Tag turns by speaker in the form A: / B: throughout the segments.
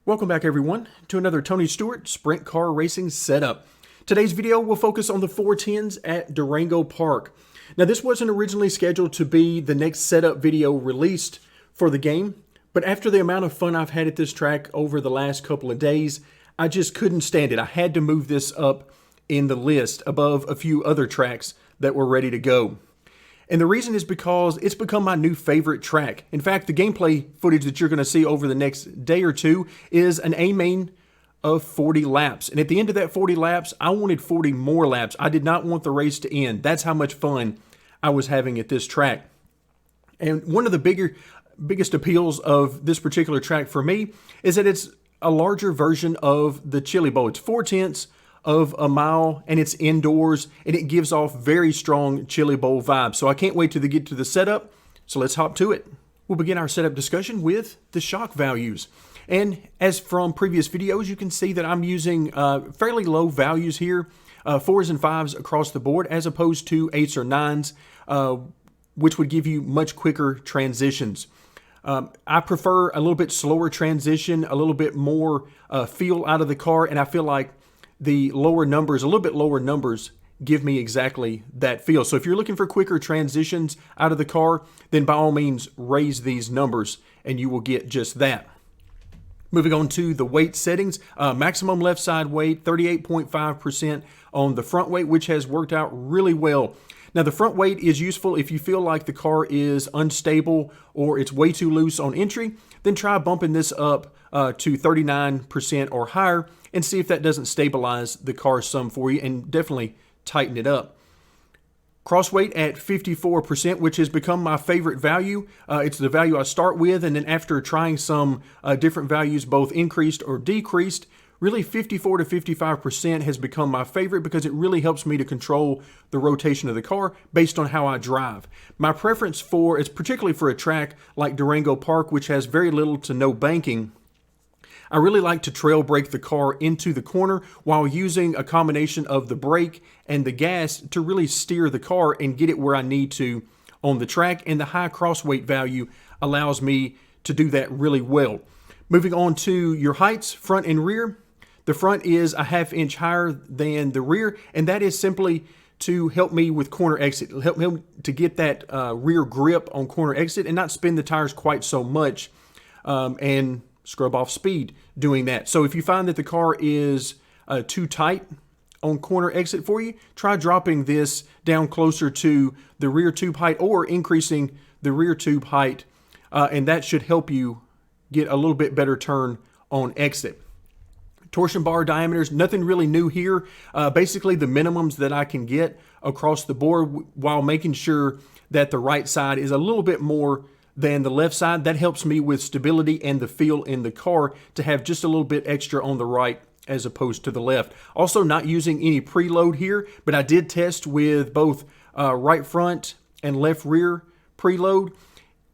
A: Welcome back everyone to another Tony Stewart Sprint Car Racing setup. Today's video will focus on the 410s at Durango Park. Now this wasn't originally scheduled to be the next setup video released for the game, but after the amount of fun I've had at this track over the last couple of days, I just couldn't stand it. I had to move this up in the list above a few other tracks that were ready to go. And the reason is because it's become my new favorite track. In fact, the gameplay footage that you're going to see over the next day or two is an A-main of 40 laps. And at the end of that 40 laps, I wanted 40 more laps. I did not want the race to end. That's how much fun I was having at this track. And one of the biggest appeals of this particular track for me is that it's a larger version of the Chili Bowl. It's 4/10 of a mile and it's indoors and it gives off very strong Chili Bowl vibes. So I can't wait to get to the setup. So let's hop to it. We'll begin our setup discussion with the shock values. And as from previous videos, you can see that I'm using fairly low values here, 4s and 5s across the board, as opposed to 8s or 9s, which would give you much quicker transitions. I prefer a little bit slower transition, a little bit more feel out of the car, and I feel like the lower numbers, a little bit lower numbers, give me exactly that feel. So if you're looking for quicker transitions out of the car, then by all means raise these numbers and you will get just that. Moving on to the weight settings, maximum left side weight, 38.5% on the front weight, which has worked out really well. Now the front weight is useful if you feel like the car is unstable or it's way too loose on entry, then try bumping this up to 39% or higher and see if that doesn't stabilize the car some for you, and definitely tighten it up. Cross weight at 54%, which has become my favorite value. It's the value I start with, and then after trying some different values, both increased or decreased, really 54 to 55% has become my favorite because it really helps me to control the rotation of the car based on how I drive. My preference is particularly for a track like Durango Park, which has very little to no banking. I really like to trail brake the car into the corner while using a combination of the brake and the gas to really steer the car and get it where I need to on the track, and the high cross weight value allows me to do that really well. Moving on to your heights, front and rear. The front is a ½ inch higher than the rear, and that is simply to help me with corner exit. It'll help me to get that rear grip on corner exit and not spin the tires quite so much and scrub off speed doing that. So if you find that the car is too tight on corner exit for you, try dropping this down closer to the rear tube height or increasing the rear tube height, and that should help you get a little bit better turn on exit. Torsion bar diameters, nothing really new here. Basically the minimums that I can get across the board while making sure that the right side is a little bit more than the left side. That helps me with stability and the feel in the car to have just a little bit extra on the right as opposed to the left. Also not using any preload here, but I did test with both right front and left rear preload.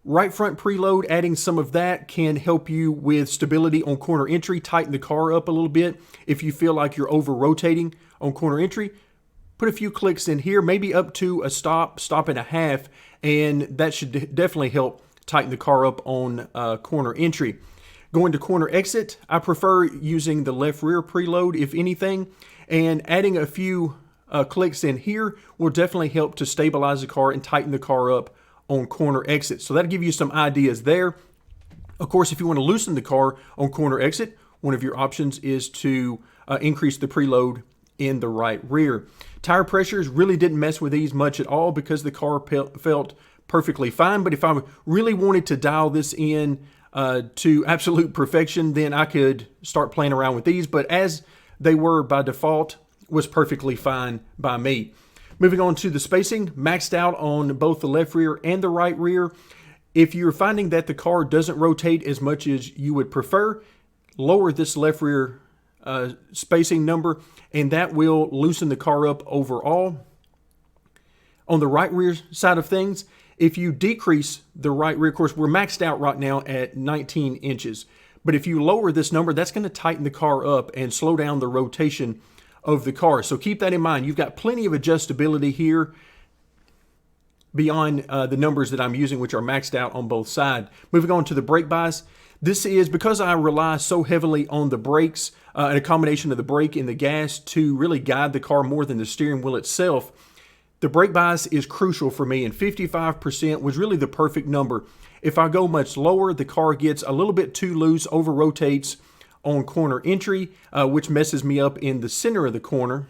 A: Right front preload, adding some of that can help you with stability on corner entry, tighten the car up a little bit. If you feel like you're over rotating on corner entry, put a few clicks in here, maybe up to a stop and a half, and that should definitely help tighten the car up on corner entry. Going to corner exit, I prefer using the left rear preload if anything, and adding a few clicks in here will definitely help to stabilize the car and tighten the car up on corner exit. So that'll give you some ideas there. Of course, if you want to loosen the car on corner exit, one of your options is to increase the preload in the right rear. Tire pressures, really didn't mess with these much at all because the car felt perfectly fine. But if I really wanted to dial this in to absolute perfection, then I could start playing around with these. But as they were by default, was perfectly fine by me. Moving on to the spacing, maxed out on both the left rear and the right rear. If you're finding that the car doesn't rotate as much as you would prefer, lower this left rear spacing number, and that will loosen the car up overall. On the right rear side of things, if you decrease the right rear, of course, we're maxed out right now at 19 inches. But if you lower this number, that's going to tighten the car up and slow down the rotation of the car. So keep that in mind. You've got plenty of adjustability here beyond the numbers that I'm using, which are maxed out on both sides. Moving on to the brake bias. This is because I rely so heavily on the brakes and a combination of the brake and the gas to really guide the car more than the steering wheel itself. The brake bias is crucial for me, and 55% was really the perfect number. If I go much lower, the car gets a little bit too loose, over-rotates on corner entry, which messes me up in the center of the corner.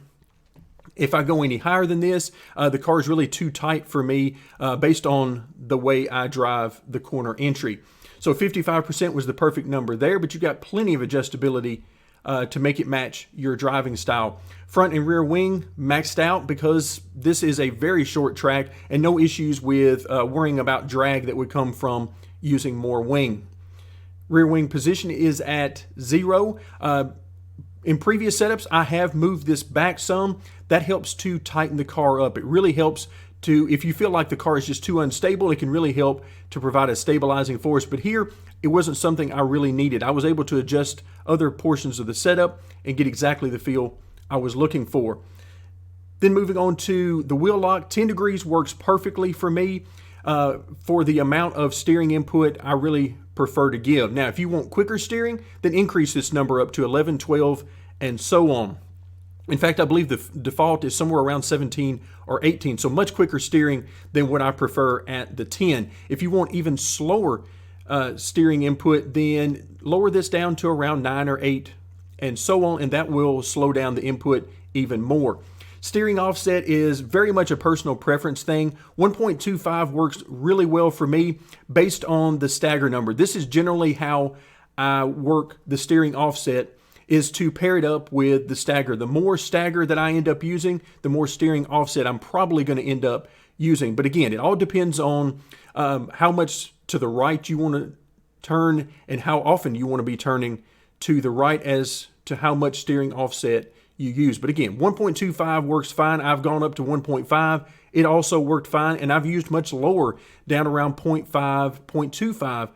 A: If I go any higher than this, the car is really too tight for me based on the way I drive the corner entry. So 55% was the perfect number there, but you got plenty of adjustability to make it match your driving style. Front and rear wing maxed out because this is a very short track and no issues with worrying about drag that would come from using more wing. Rear wing position is at 0. In previous setups, I have moved this back some. That helps to tighten the car up. It really helps to, if you feel like the car is just too unstable, it can really help to provide a stabilizing force. But here, it wasn't something I really needed. I was able to adjust other portions of the setup and get exactly the feel I was looking for. Then moving on to the wheel lock, 10 degrees works perfectly for me. For the amount of steering input I really prefer to give. Now, if you want quicker steering, then increase this number up to 11, 12, and so on. In fact, I believe the default is somewhere around 17 or 18, so much quicker steering than what I prefer at the 10. If you want even slower steering input, then lower this down to around 9 or 8 and so on, and that will slow down the input even more. Steering offset is very much a personal preference thing. 1.25 works really well for me based on the Stagger number. This is generally how I work the steering offset, is to pair it up with the Stagger. The more Stagger that I end up using, the more steering offset I'm probably going to end up using. But again, it all depends on how much to the right you want to turn and how often you want to be turning to the right as to how much steering offset you use. But again, 1.25 works fine. I've gone up to 1.5. It also worked fine, and I've used much lower, down around 0.5, 0.25.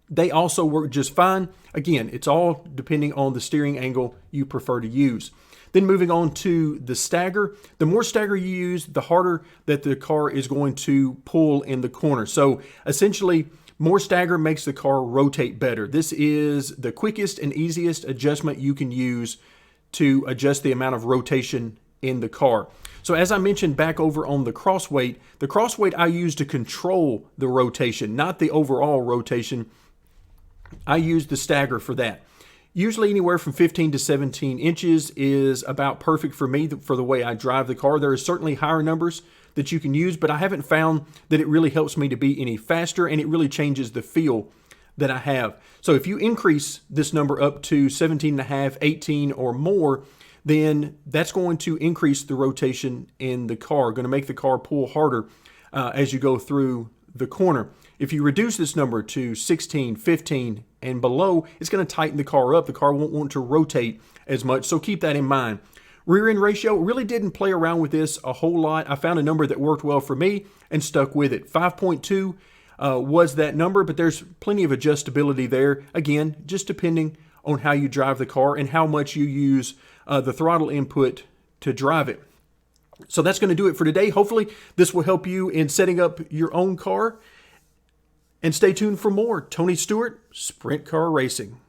A: They also work just fine. Again, it's all depending on the steering angle you prefer to use. Then moving on to the Stagger. The more Stagger you use, the harder that the car is going to pull in the corner. So essentially, more Stagger makes the car rotate better. This is the quickest and easiest adjustment you can use to adjust the amount of rotation in the car. So as I mentioned back over on the crossweight I use to control the rotation, not the overall rotation. I use the Stagger for that. Usually anywhere from 15 to 17 inches is about perfect for me for the way I drive the car. There are certainly higher numbers that you can use, but I haven't found that it really helps me to be any faster, and it really changes the feel that I have. So if you increase this number up to 17.5, 18 or more, then that's going to increase the rotation in the car, going to make the car pull harder as you go through the corner. If you reduce this number to 16, 15, and below, it's going to tighten the car up. The car won't want to rotate as much, so keep that in mind. Rear end ratio, really didn't play around with this a whole lot. I found a number that worked well for me and stuck with it. 5.2 was that number, but there's plenty of adjustability there. Again, just depending on how you drive the car and how much you use the throttle input to drive it. So that's going to do it for today. Hopefully this will help you in setting up your own car. And stay tuned for more Tony Stewart Sprint Car Racing.